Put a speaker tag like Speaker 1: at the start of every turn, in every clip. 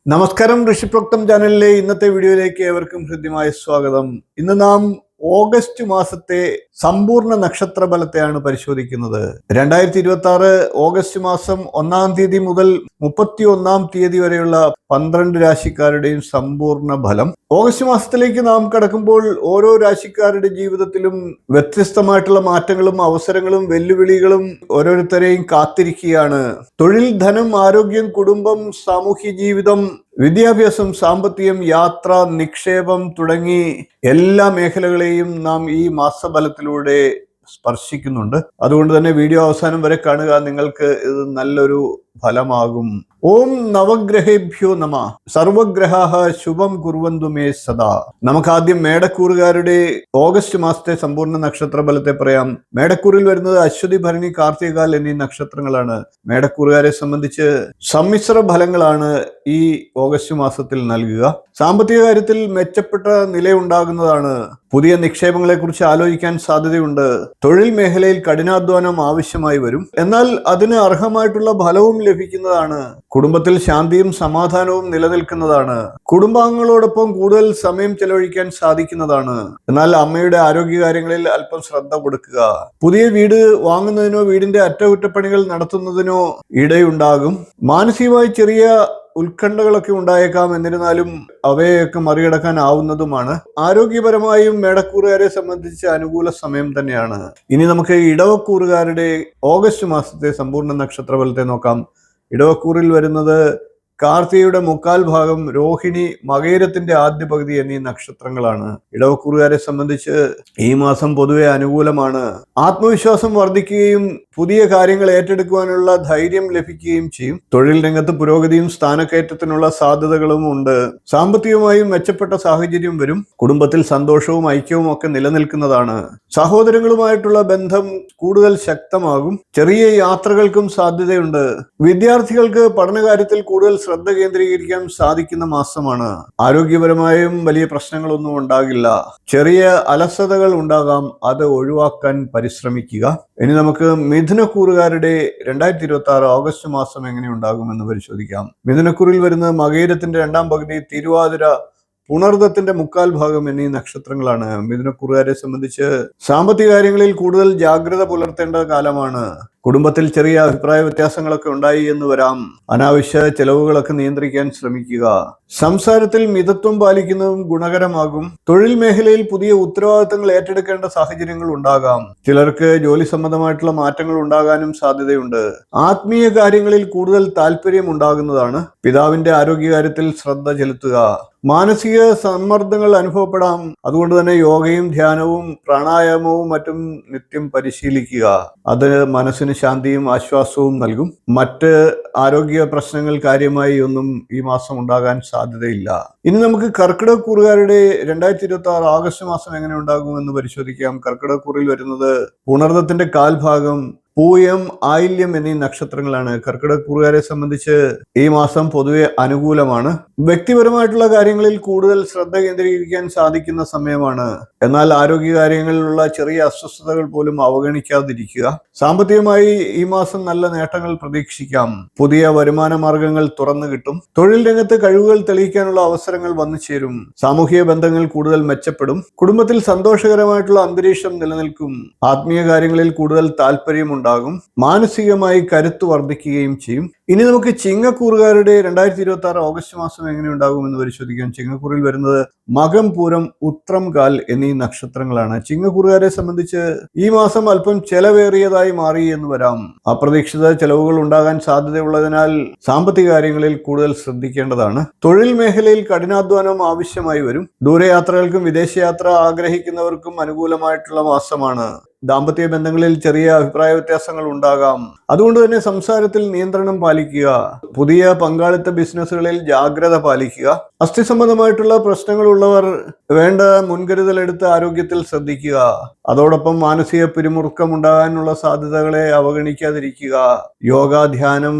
Speaker 1: നമസ്കാരം, ഋഷിപ്രോക്തം ചാനലിലെ ഇന്നത്തെ വീഡിയോയിലേക്ക് ഏവർക്കും ഹൃദ്യമായ സ്വാഗതം. ഇന്ന് നാം ഓഗസ്റ്റ് മാസത്തെ സമ്പൂർണ്ണ നക്ഷത്ര ഫലത്തെയാണ് പരിശോധിക്കുന്നത്. 2026 ഓഗസ്റ്റ് മാസം 1-ാം തീയതി മുതൽ 31-ാം തീയതി വരെയുള്ള 12 രാശിക്കാരുടെയും സമ്പൂർണ്ണ ഫലം. ഓഗസ്റ്റ് മാസത്തിലേക്ക് നാം കടക്കുമ്പോൾ ഓരോ രാശിക്കാരുടെ ജീവിതത്തിലും വ്യത്യസ്തമായിട്ടുള്ള മാറ്റങ്ങളും അവസരങ്ങളും വെല്ലുവിളികളും ഓരോരുത്തരെയും കാത്തിരിക്കുകയാണ്. തൊഴിൽ, ധനം, ആരോഗ്യം, കുടുംബം, സാമൂഹ്യ ജീവിതം, വിദ്യാഭ്യാസം, സാമ്പത്തികം, യാത്ര, നിക്ഷേപം തുടങ്ങി എല്ലാ മേഖലകളെയും നാം ഈ മാസഫലത്തിലൂടെ സ്പർശിക്കുന്നുണ്ട്. അതുകൊണ്ട് തന്നെ വീഡിയോ അവസാനം വരെ കാണുക. നിങ്ങൾക്ക് ഇത് നല്ലൊരു ഫലമാകും. ഓം നവഗ്രഹേഭ്യോ നമ. സർവഗ്രഹാഃ ശുഭം കുർവന്തു മേ സദാ. നമുക്ക് ആദ്യം മേടക്കൂറുകാരുടെ ഓഗസ്റ്റ് മാസത്തെ സമ്പൂർണ്ണ നക്ഷത്ര ഫലത്തെ പറയാം. മേടക്കൂറിൽ വരുന്നത് അശ്വതി, ഭരണി, കാർത്തികാൽ എന്നീ നക്ഷത്രങ്ങളാണ്. മേടക്കൂറുകാരെ സംബന്ധിച്ച് സമ്മിശ്ര ഫലങ്ങളാണ് ഈ ഓഗസ്റ്റ് മാസത്തിൽ നൽകുക. സാമ്പത്തിക കാര്യത്തിൽ മെച്ചപ്പെട്ട നിലയുണ്ടാകുന്നതാണ്. പുതിയ നിക്ഷേപങ്ങളെ കുറിച്ച് ആലോചിക്കാൻ സാധ്യതയുണ്ട്. തൊഴിൽ മേഖലയിൽ കഠിനാധ്വാനം ആവശ്യമായി വരും. എന്നാൽ അതിന് അർഹമായിട്ടുള്ള ഫലവും ലഭിക്കുന്നതാണ്. കുടുംബത്തിൽ ശാന്തിയും സമാധാനവും നിലനിൽക്കുന്നതാണ്. കുടുംബാംഗങ്ങളോടൊപ്പം കൂടുതൽ സമയം ചെലവഴിക്കാൻ സാധിക്കുന്നതാണ്. എന്നാൽ അമ്മയുടെ ആരോഗ്യകാര്യങ്ങളിൽ അല്പം ശ്രദ്ധ കൊടുക്കുക. പുതിയ വീട് വാങ്ങുന്നതിനോ വീടിന്റെ അറ്റകുറ്റപ്പണികൾ നടത്തുന്നതിനോ ഇടയുണ്ടാകും. മാനസികമായി ചെറിയ ഉത്കണ്ഠകളൊക്കെ ഉണ്ടായേക്കാം. എന്നിരുന്നാലും അവയൊക്കെ മറികടക്കാനാവുന്നതുമാണ്. ആരോഗ്യപരമായും മേടക്കൂറുകാരെ സംബന്ധിച്ച് അനുകൂല സമയം തന്നെയാണ്. ഇനി നമുക്ക് ഇടവക്കൂറുകാരുടെ ഓഗസ്റ്റ് മാസത്തെ സമ്പൂർണ്ണ നക്ഷത്രഫലത്തെ നോക്കാം. ഇടവക്കൂറിൽ വരുന്നത് കാർത്തികയുടെ മുക്കാൽ ഭാഗം, രോഹിണി, മകയിരത്തിന്റെ ആദ്യ പകുതി എന്നീ നക്ഷത്രങ്ങളാണ്. ഇടവക്കൂറുകാരെ സംബന്ധിച്ച് ഈ മാസം പൊതുവെ അനുകൂലമാണ്. ആത്മവിശ്വാസം വർദ്ധിക്കുകയും പുതിയ കാര്യങ്ങൾ ഏറ്റെടുക്കുവാനുള്ള ധൈര്യം ലഭിക്കുകയും ചെയ്യും. തൊഴിൽ രംഗത്ത് പുരോഗതിയും സ്ഥാനക്കയറ്റത്തിനുള്ള സാധ്യതകളും ഉണ്ട്. സാമ്പത്തികമായും മെച്ചപ്പെട്ട സാഹചര്യം വരും. കുടുംബത്തിൽ സന്തോഷവും ഐക്യവും ഒക്കെ നിലനിൽക്കുന്നതാണ്. സഹോദരങ്ങളുമായിട്ടുള്ള ബന്ധം കൂടുതൽ ശക്തമാകും. ചെറിയ യാത്രകൾക്കും സാധ്യതയുണ്ട്. വിദ്യാർത്ഥികൾക്ക് പഠനകാര്യത്തിൽ കൂടുതൽ ശ്രദ്ധ കേന്ദ്രീകരിക്കാൻ സാധിക്കുന്ന മാസമാണ്. ആരോഗ്യപരമായും വലിയ പ്രശ്നങ്ങളൊന്നും ഉണ്ടാകില്ല. ചെറിയ അലസതകൾ ഉണ്ടാകാം, അത് ഒഴിവാക്കാൻ പരിശ്രമിക്കുക. ഇനി നമുക്ക് മിഥുനക്കൂറുകാരുടെ 2026 ഓഗസ്റ്റ് മാസം എങ്ങനെയുണ്ടാകുമെന്ന് പരിശോധിക്കാം. മിഥുനക്കൂറിൽ വരുന്ന മകയിരത്തിന്റെ 2-ാം പകുതി, തിരുവാതിര, പുണർദത്തിന്റെ മുക്കാൽ ഭാഗം എന്നീ നക്ഷത്രങ്ങളാണ്. മിഥുനക്കൂറുകാരെ സംബന്ധിച്ച് സാമ്പത്തിക കാര്യങ്ങളിൽ കൂടുതൽ ജാഗ്രത പുലർത്തേണ്ട കാലമാണ്. കുടുംബത്തിൽ ചെറിയ അഭിപ്രായ വ്യത്യാസങ്ങളൊക്കെ ഉണ്ടായി എന്ന് വരാം. അനാവശ്യ ചെലവുകളൊക്കെ നിയന്ത്രിക്കാൻ ശ്രമിക്കുക. സംസാരത്തിൽ മിതത്വം പാലിക്കുന്നതും ഗുണകരമാകും. തൊഴിൽ മേഖലയിൽ പുതിയ ഉത്തരവാദിത്തങ്ങൾ ഏറ്റെടുക്കേണ്ട സാഹചര്യങ്ങൾ ഉണ്ടാകാം. ചിലർക്ക് ജോലി സംബന്ധമായിട്ടുള്ള മാറ്റങ്ങൾ ഉണ്ടാകാനും സാധ്യതയുണ്ട്. ആത്മീയ കാര്യങ്ങളിൽ കൂടുതൽ താല്പര്യം ഉണ്ടാകുന്നതാണ്. പിതാവിന്റെ ആരോഗ്യകാര്യത്തിൽ ശ്രദ്ധ ചെലുത്തുക. മാനസിക സമ്മർദ്ദങ്ങൾ അനുഭവപ്പെടാം. അതുകൊണ്ട് തന്നെ യോഗയും ധ്യാനവും പ്രാണായാമവും മറ്റും നിത്യം പരിശീലിക്കുക. അത് മനസ്സിന് ശാന്തിയും ആശ്വാസവും നൽകും. മറ്റ് ആരോഗ്യ പ്രശ്നങ്ങൾ കാര്യമായി ഒന്നും ഈ മാസം ഉണ്ടാകാൻ സാധ്യതയില്ല. ഇനി നമുക്ക് കർക്കിടകക്കൂറുകാരുടെ 2026 ആഗസ്റ്റ് മാസം എങ്ങനെ ഉണ്ടാകുമെന്ന് പരിശോധിക്കാം. കർക്കിടകക്കൂറിൽ വരുന്നത് പുണർദത്തിന്റെ കാൽഭാഗം, പൂയം, ആയില്യം എന്നീ നക്ഷത്രങ്ങളാണ്. കർക്കിടകക്കൂറുകാരെ സംബന്ധിച്ച് ഈ മാസം പൊതുവെ അനുകൂലമാണ്. വ്യക്തിപരമായിട്ടുള്ള കാര്യങ്ങളിൽ കൂടുതൽ ശ്രദ്ധ കേന്ദ്രീകരിക്കാൻ സാധിക്കുന്ന സമയമാണ്. എന്നാൽ ആരോഗ്യകാര്യങ്ങളിലുള്ള ചെറിയ അസ്വസ്ഥതകൾ പോലും അവഗണിക്കാതിരിക്കുക. സാമ്പത്തികമായി ഈ മാസം നല്ല നേട്ടങ്ങൾ പ്രതീക്ഷിക്കാം. പുതിയ വരുമാന മാർഗങ്ങൾ തുറന്നു കിട്ടും. തൊഴിൽ രംഗത്ത് കഴിവുകൾ തെളിയിക്കാനുള്ള അവസരങ്ങൾ വന്നു ചേരും. സാമൂഹിക ബന്ധങ്ങൾ കൂടുതൽ മെച്ചപ്പെടും. കുടുംബത്തിൽ സന്തോഷകരമായിട്ടുള്ള അന്തരീക്ഷം നിലനിൽക്കും. ആത്മീയ കാര്യങ്ങളിൽ കൂടുതൽ താല്പര്യമുണ്ടാകും. മാനസികമായി കരുത്ത് വർദ്ധിക്കുകയും ചെയ്യും. ഇനി നമുക്ക് ചിങ്ങക്കൂറുകാരുടെ 2026 ഓഗസ്റ്റ് മാസം എങ്ങനെയുണ്ടാകുമെന്ന് പരിശോധിക്കാം. ചിങ്ങക്കൂറിൽ വരുന്നത് മകം, പൂരം, ഉത്രം, കാൽ എന്നീ നക്ഷത്രങ്ങളാണ്. ചിങ്ങക്കൂറുകാരെ സംബന്ധിച്ച് ഈ മാസം അല്പം ചെലവേറിയതായി മാറി എന്ന് വരാം. അപ്രതീക്ഷിത ചെലവുകൾ ഉണ്ടാകാൻ സാധ്യതയുള്ളതിനാൽ സാമ്പത്തിക കാര്യങ്ങളിൽ കൂടുതൽ ശ്രദ്ധിക്കേണ്ടതാണ്. തൊഴിൽ മേഖലയിൽ കഠിനാധ്വാനം ആവശ്യമായി വരും. ദൂരയാത്രകൾക്കും വിദേശയാത്ര ആഗ്രഹിക്കുന്നവർക്കും അനുകൂലമായിട്ടുള്ള മാസമാണ്. ദാമ്പത്യ ബന്ധങ്ങളിൽ ചെറിയ അഭിപ്രായ വ്യത്യാസങ്ങൾ ഉണ്ടാകാം. അതുകൊണ്ട് തന്നെ സംസാരത്തിൽ നിയന്ത്രണം പാലിക്കുക. പുതിയ പങ്കാളിത്ത ബിസിനസ്സുകളിൽ ജാഗ്രത പാലിക്കുക. അസ്ഥി സംബന്ധമായിട്ടുള്ള പ്രശ്നങ്ങളുള്ളവർ വേണ്ട മുൻകരുതൽ എടുത്ത് ആരോഗ്യത്തിൽ ശ്രദ്ധിക്കുക. അതോടൊപ്പം മാനസിക പിരിമുറുക്കം ഉണ്ടാകാനുള്ള സാധ്യതകളെ അവഗണിക്കാതിരിക്കുക. യോഗ, ധ്യാനം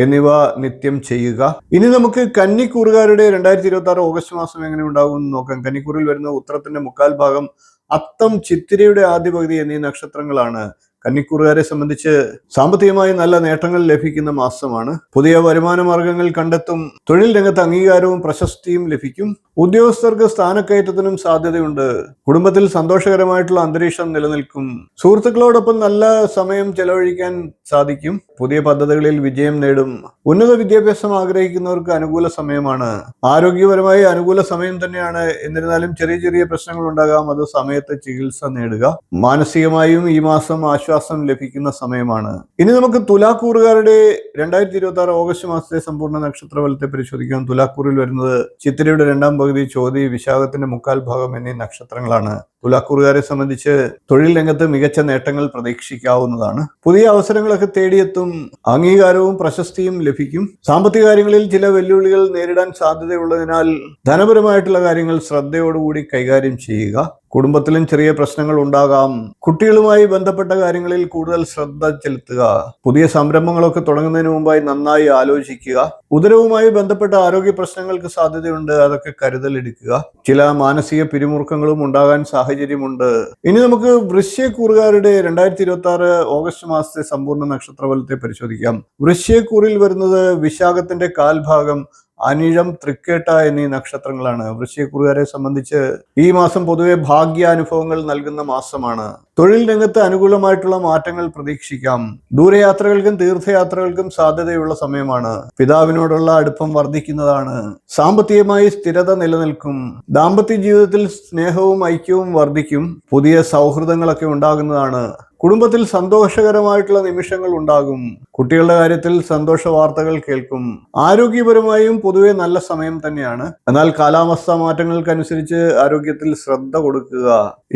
Speaker 1: എന്നിവ നിത്യം ചെയ്യുക. ഇനി നമുക്ക് കന്നിക്കൂറുകാരുടെ 2026 ഓഗസ്റ്റ് മാസം എങ്ങനെ ഉണ്ടാകുമെന്ന് നോക്കാം. കന്നിക്കൂറിൽ വരുന്ന ഉത്രത്തിന്റെ മുക്കാൽ ഭാഗം, അത്തം, ചിത്തിരയുടെ ആദ്യ പകുതി എന്നീ നക്ഷത്രങ്ങളാണ്. കന്നിക്കൂറുകാരെ സംബന്ധിച്ച് സാമ്പത്തികമായി നല്ല നേട്ടങ്ങൾ ലഭിക്കുന്ന മാസമാണ്. പുതിയ വരുമാന മാർഗങ്ങൾ കണ്ടെത്തും. തൊഴിൽ രംഗത്ത് അംഗീകാരവും പ്രശസ്തിയും ലഭിക്കും. ഉദ്യോഗസ്ഥർക്ക് സ്ഥാനക്കയറ്റത്തിനും സാധ്യതയുണ്ട്. കുടുംബത്തിൽ സന്തോഷകരമായിട്ടുള്ള അന്തരീക്ഷം നിലനിൽക്കും. സുഹൃത്തുക്കളോടൊപ്പം നല്ല സമയം ചെലവഴിക്കാൻ സാധിക്കും. പുതിയ പദ്ധതികളിൽ വിജയം നേടും. ഉന്നത വിദ്യാഭ്യാസം ആഗ്രഹിക്കുന്നവർക്ക് അനുകൂല സമയമാണ്. ആരോഗ്യപരമായി അനുകൂല സമയം തന്നെയാണ്. എന്നിരുന്നാലും ചെറിയ ചെറിയ പ്രശ്നങ്ങൾ ഉണ്ടാകാം. അത് സമയത്ത് ചികിത്സ നേടുക. മാനസികമായും ഈ മാസം ആശ്വാസം ലഭിക്കുന്ന സമയമാണ്. ഇനി നമുക്ക് തുലാക്കൂറുകാരുടെ 2026 ഓഗസ്റ്റ് മാസത്തെ സമ്പൂർണ്ണ നക്ഷത്രഫലത്തെ പരിശോധിക്കാം. തുലാക്കൂറിൽ വരുന്നത് ചിത്തിരയുടെ 2ാം പകുതി, ചോതി, വിശാഖത്തിന്റെ 1/4 ഭാഗം എന്നീ നക്ഷത്രങ്ങളാണ്. തുലാക്കൂറുകാരെ സംബന്ധിച്ച് തൊഴിൽ രംഗത്ത് മികച്ച നേട്ടങ്ങൾ പ്രതീക്ഷിക്കാവുന്നതാണ്. പുതിയ അവസരങ്ങളൊക്കെ തേടിയെത്തും. അംഗീകാരവും പ്രശസ്തിയും ലഭിക്കും. സാമ്പത്തിക കാര്യങ്ങളിൽ ചില വെല്ലുവിളികൾ നേരിടാൻ സാധ്യതയുള്ളതിനാൽ ധനപരമായിട്ടുള്ള കാര്യങ്ങൾ ശ്രദ്ധയോടുകൂടി കൈകാര്യം ചെയ്യുക. കുടുംബത്തിലും ചെറിയ പ്രശ്നങ്ങൾ ഉണ്ടാകാം. കുട്ടികളുമായി ബന്ധപ്പെട്ട കാര്യങ്ങളിൽ കൂടുതൽ ശ്രദ്ധ ചെലുത്തുക. പുതിയ സംരംഭങ്ങളൊക്കെ തുടങ്ങുന്നതിന് മുമ്പായി നന്നായി ആലോചിക്കുക. ഉദരവുമായി ബന്ധപ്പെട്ട ആരോഗ്യ പ്രശ്നങ്ങൾക്ക് സാധ്യതയുണ്ട്. അതൊക്കെ കരുതലെടുക്കുക. ചില മാനസിക പിരിമുറുക്കങ്ങളും ഉണ്ടാകാൻ സാഹചര്യമുണ്ട്. ഇനി നമുക്ക് വൃശ്ചികക്കൂറുകാരുടെ 2026 ഓഗസ്റ്റ് മാസത്തെ സമ്പൂർണ്ണ നക്ഷത്രഫലത്തെ പരിശോധിക്കാം. വൃശ്ചികക്കൂറിൽ വരുന്നത് വിശാഖത്തിന്റെ 1/4 ഭാഗം, അനിഴം, തൃക്കേട്ട എന്നീ നക്ഷത്രങ്ങളാണ്. വൃശ്ചികക്കൂറുകാരെ സംബന്ധിച്ച് ഈ മാസം പൊതുവെ ഭാഗ്യാനുഭവങ്ങൾ നൽകുന്ന മാസമാണ്. തൊഴിൽ രംഗത്ത് അനുകൂലമായിട്ടുള്ള മാറ്റങ്ങൾ പ്രതീക്ഷിക്കാം. ദൂരയാത്രകൾക്കും തീർത്ഥയാത്രകൾക്കും സാധ്യതയുള്ള സമയമാണ്. പിതാവിനോടുള്ള അടുപ്പം വർദ്ധിക്കുന്നതാണ്. സാമ്പത്തികമായി സ്ഥിരത നിലനിൽക്കും. ദാമ്പത്യ ജീവിതത്തിൽ സ്നേഹവും ഐക്യവും വർദ്ധിക്കും. പുതിയ സൗഹൃദങ്ങളൊക്കെ ഉണ്ടാകുന്നതാണ്. കുടുംബത്തിൽ സന്തോഷകരമായിട്ടുള്ള നിമിഷങ്ങൾ ഉണ്ടാകും. കുട്ടികളുടെ കാര്യത്തിൽ സന്തോഷ വാർത്തകൾ കേൾക്കും. ആരോഗ്യപരമായും പൊതുവെ നല്ല സമയം തന്നെയാണ്. എന്നാൽ കാലാവസ്ഥാ മാറ്റങ്ങൾക്കനുസരിച്ച് ആരോഗ്യത്തിൽ ശ്രദ്ധ കൊടുക്കുക.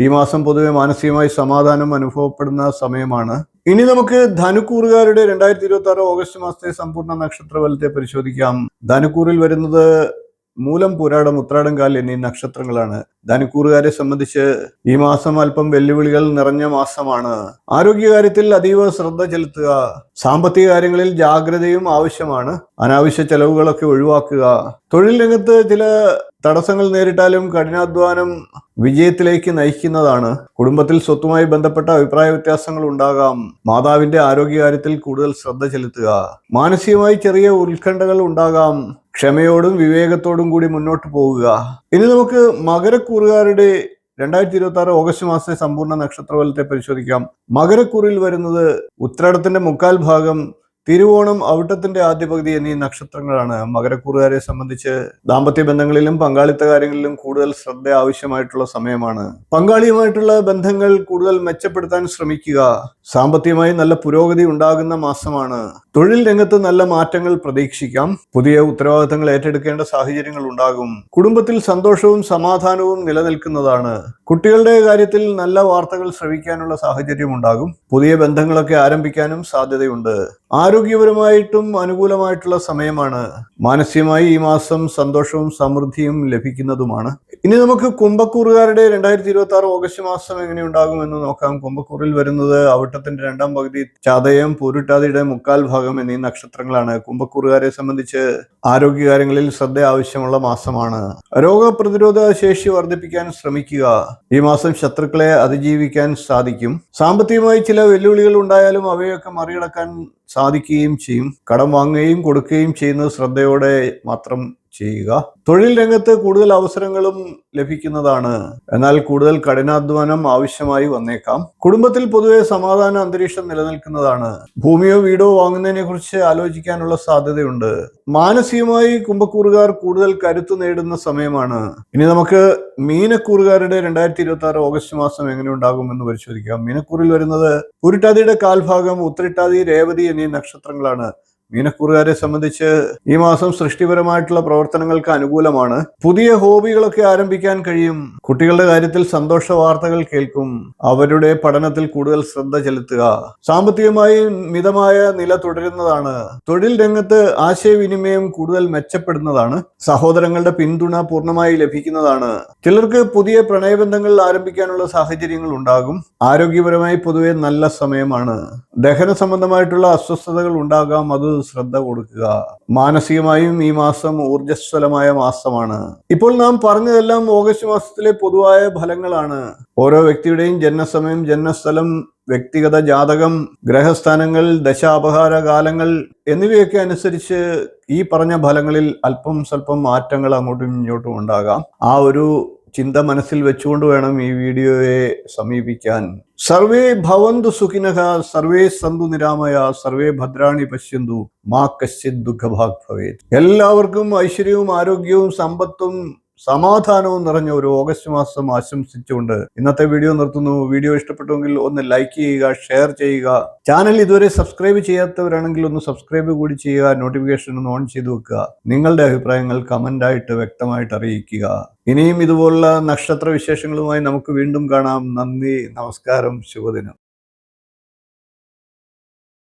Speaker 1: ഈ മാസം പൊതുവെ മാനസികമായി സമാധാനം അനുഭവപ്പെടുന്ന സമയമാണ്. ഇനി നമുക്ക് ധനുക്കൂറുകാരുടെ 2026 ഓഗസ്റ്റ് മാസത്തെ സമ്പൂർണ്ണ നക്ഷത്രഫലത്തെ പരിശോധിക്കാം. ധനുക്കൂറിൽ വരുന്നത് മൂലം, പൂരാടം, ഉത്രാടം, കാൽ എന്നീ നക്ഷത്രങ്ങളാണ്. ധനുക്കൂറുകാരെ സംബന്ധിച്ച് ഈ മാസം അല്പം വെല്ലുവിളികൾ നിറഞ്ഞ മാസമാണ്. ആരോഗ്യകാര്യത്തിൽ അതീവ ശ്രദ്ധ ചെലുത്തുക. സാമ്പത്തിക കാര്യങ്ങളിൽ ജാഗ്രതയും ആവശ്യമാണ്. അനാവശ്യ ചെലവുകളൊക്കെ ഒഴിവാക്കുക. തൊഴിൽ രംഗത്ത് ചില തടസ്സങ്ങൾ നേരിട്ടാലും കഠിനാധ്വാനം വിജയത്തിലേക്ക് നയിക്കുന്നതാണ്. കുടുംബത്തിൽ സ്വത്തുമായി ബന്ധപ്പെട്ട അഭിപ്രായ വ്യത്യാസങ്ങൾ ഉണ്ടാകാം. മാതാവിന്റെ ആരോഗ്യകാര്യത്തിൽ കൂടുതൽ ശ്രദ്ധ ചെലുത്തുക. മാനസികമായി ചെറിയ ഉത്കണ്ഠകൾ ഉണ്ടാകാം. ക്ഷമയോടും വിവേകത്തോടും കൂടി മുന്നോട്ട് പോവുക. ഇനി നമുക്ക് മകരക്കൂറുകാരുടെ 2026 ഓഗസ്റ്റ് മാസത്തെ സമ്പൂർണ്ണ നക്ഷത്രഫലത്തെ പരിശോധിക്കാം. മകരക്കൂറിൽ വരുന്നത് ഉത്രാടത്തിന്റെ 1/4 ഭാഗം, തിരുവോണം, അവിട്ടത്തിന്റെ ആദ്യ പകുതി എന്നീ നക്ഷത്രങ്ങളാണ്. മകരക്കൂറുകാരെ സംബന്ധിച്ച് ദാമ്പത്യ ബന്ധങ്ങളിലും പങ്കാളിത്ത കാര്യങ്ങളിലും കൂടുതൽ ശ്രദ്ധ ആവശ്യമായിട്ടുള്ള സമയമാണ്. പങ്കാളിയുമായിട്ടുള്ള ബന്ധങ്ങൾ കൂടുതൽ മെച്ചപ്പെടുത്താൻ ശ്രമിക്കുക. സാമ്പത്തികമായി നല്ല പുരോഗതി ഉണ്ടാകുന്ന മാസമാണ്. തൊഴിൽ രംഗത്ത് നല്ല മാറ്റങ്ങൾ പ്രതീക്ഷിക്കാം. പുതിയ ഉത്തരവാദിത്തങ്ങൾ ഏറ്റെടുക്കേണ്ട സാഹചര്യങ്ങൾ ഉണ്ടാകും. കുടുംബത്തിൽ സന്തോഷവും സമാധാനവും നിലനിൽക്കുന്നതാണ്. കുട്ടികളുടെ കാര്യത്തിൽ നല്ല വാർത്തകൾ ശ്രവിക്കാനുള്ള സാഹചര്യം ഉണ്ടാകും. പുതിയ ബന്ധങ്ങളൊക്കെ ആരംഭിക്കാനും സാധ്യതയുണ്ട്. ആരോഗ്യപരമായിട്ടും അനുകൂലമായിട്ടുള്ള സമയമാണ്. മാനസികമായി ഈ മാസം സന്തോഷവും സമൃദ്ധിയും ലഭിക്കുന്നതുമാണ്. ഇനി നമുക്ക് കുംഭക്കൂറുകാരുടെ 2026 ഓഗസ്റ്റ് മാസം എങ്ങനെയുണ്ടാകുമെന്ന് നോക്കാം. കുംഭക്കൂറിൽ വരുന്നത് അവിട്ടത്തിന്റെ 2ാം പകുതി, ചതയം, പൂരുട്ടാതിയുടെ 1/4 ഭാഗം എന്നീ നക്ഷത്രങ്ങളാണ്. കുംഭക്കൂറുകാരെ സംബന്ധിച്ച് ആരോഗ്യകാര്യങ്ങളിൽ ശ്രദ്ധ ആവശ്യമുള്ള മാസമാണ്. രോഗപ്രതിരോധ ശേഷി വർദ്ധിപ്പിക്കാൻ ശ്രമിക്കുക. ഈ മാസം ശത്രുക്കളെ അതിജീവിക്കാൻ സാധിക്കും. സാമ്പത്തികമായി ചില വെല്ലുവിളികൾ ഉണ്ടായാലും അവയൊക്കെ മറികടക്കാൻ സാധിക്കുകയും ചെയ്യും. കടം വാങ്ങുകയും കൊടുക്കുകയും ചെയ്യുന്നത് ശ്രദ്ധയോടെ മാത്രം ചെയ്യുക. തൊഴിൽ രംഗത്ത് കൂടുതൽ അവസരങ്ങളും ലഭിക്കുന്നതാണ്. എന്നാൽ കൂടുതൽ കഠിനാധ്വാനം ആവശ്യമായി വന്നേക്കാം. കുടുംബത്തിൽ പൊതുവെ സമാധാന അന്തരീക്ഷം നിലനിൽക്കുന്നതാണ്. ഭൂമിയോ വീടോ വാങ്ങുന്നതിനെ കുറിച്ച് ആലോചിക്കാനുള്ള സാധ്യതയുണ്ട്. മാനസികമായി കുംഭക്കൂറുകാർ കൂടുതൽ കരുത്തു നേടുന്ന സമയമാണ്. ഇനി നമുക്ക് മീനക്കൂറുകാരുടെ 2026 ഓഗസ്റ്റ് മാസം എങ്ങനെ ഉണ്ടാകുമെന്ന് പരിശോധിക്കാം. മീനക്കൂറിൽ വരുന്നത് പൂരിട്ടാതിയുടെ 1/4 ഭാഗം, ഉത്രട്ടാതി, രേവതി എന്നീ നക്ഷത്രങ്ങളാണ്. മീനക്കൂറുകാരെ സംബന്ധിച്ച് ഈ മാസം സൃഷ്ടിപരമായിട്ടുള്ള പ്രവർത്തനങ്ങൾക്ക് അനുകൂലമാണ്. പുതിയ ഹോബികളൊക്കെ ആരംഭിക്കാൻ കഴിയും. കുട്ടികളുടെ കാര്യത്തിൽ സന്തോഷ വാർത്തകൾ കേൾക്കും. അവരുടെ പഠനത്തിൽ കൂടുതൽ ശ്രദ്ധ ചെലുത്തുക. സാമ്പത്തികമായി മിതമായ നില തുടരുന്നതാണ്. തൊഴിൽ രംഗത്ത് ആശയവിനിമയം കൂടുതൽ മെച്ചപ്പെടുന്നതാണ്. സഹോദരങ്ങളുടെ പിന്തുണ പൂർണ്ണമായി ലഭിക്കുന്നതാണ്. ചിലർക്ക് പുതിയ പ്രണയബന്ധങ്ങൾ ആരംഭിക്കാനുള്ള സാഹചര്യങ്ങൾ ഉണ്ടാകും. ആരോഗ്യപരമായി പൊതുവെ നല്ല സമയമാണ്. ദഹന സംബന്ധമായിട്ടുള്ള അസ്വസ്ഥതകൾ ഉണ്ടാകാം. അത് ശ്രദ്ധ കൊടുക്കുക. മാനസികമായും ഈ മാസം ഊർജ്ജസ്വലമായ മാസമാണ്. ഇപ്പോൾ നാം പറഞ്ഞതെല്ലാം ഓഗസ്റ്റ് മാസത്തിലെ പൊതുവായ ഫലങ്ങളാണ്. ഓരോ വ്യക്തിയുടെയും ജനനസമയം, ജനനസ്ഥലം, വ്യക്തിഗത ജാതകം, ഗ്രഹസ്ഥാനങ്ങൾ, ദശാപഹാര കാലങ്ങൾ എന്നിവയൊക്കെ അനുസരിച്ച് ഈ പറഞ്ഞ ഫലങ്ങളിൽ അല്പം സ്വല്പം മാറ്റങ്ങൾ അങ്ങോട്ടും ഇങ്ങോട്ടും ഉണ്ടാകാം. ആ ഒരു ചിന്ത മനസ്സിൽ വെച്ചുകൊണ്ട് വേണം ഈ വീഡിയോയെ സമീപിക്കാൻ. സർവേ ഭവന്തു സുഖിനഃ, സർവേ സന്തു നിരാമയ, സർവേ ഭദ്രാണി പശ്യന്തു, മാ കശ്ചിത് ദുഃഖഭാഗ് ഭവേത്. എല്ലാവർക്കും ഐശ്വര്യവും ആരോഗ്യവും സമ്പത്തും സമാധാനവും നിറഞ്ഞ ഒരു ഓഗസ്റ്റ് മാസം ആശംസിച്ചുകൊണ്ട് ഇന്നത്തെ വീഡിയോ നിർത്തുന്നു. വീഡിയോ ഇഷ്ടപ്പെട്ടുവെങ്കിൽ ഒന്ന് ലൈക്ക് ചെയ്യുക, ഷെയർ ചെയ്യുക. ചാനൽ ഇതുവരെ സബ്സ്ക്രൈബ് ചെയ്യാത്തവരാണെങ്കിൽ ഒന്ന് സബ്സ്ക്രൈബ് കൂടി ചെയ്യുക. നോട്ടിഫിക്കേഷൻ ഒന്ന് ഓൺ ചെയ്ത് വെക്കുക. നിങ്ങളുടെ അഭിപ്രായങ്ങൾ കമൻ്റായിട്ട് വ്യക്തമായിട്ട് അറിയിക്കുക. ഇനിയും ഇതുപോലുള്ള നക്ഷത്ര വിശേഷങ്ങളുമായി നമുക്ക് വീണ്ടും കാണാം. നന്ദി, നമസ്കാരം, ശുഭദിനം.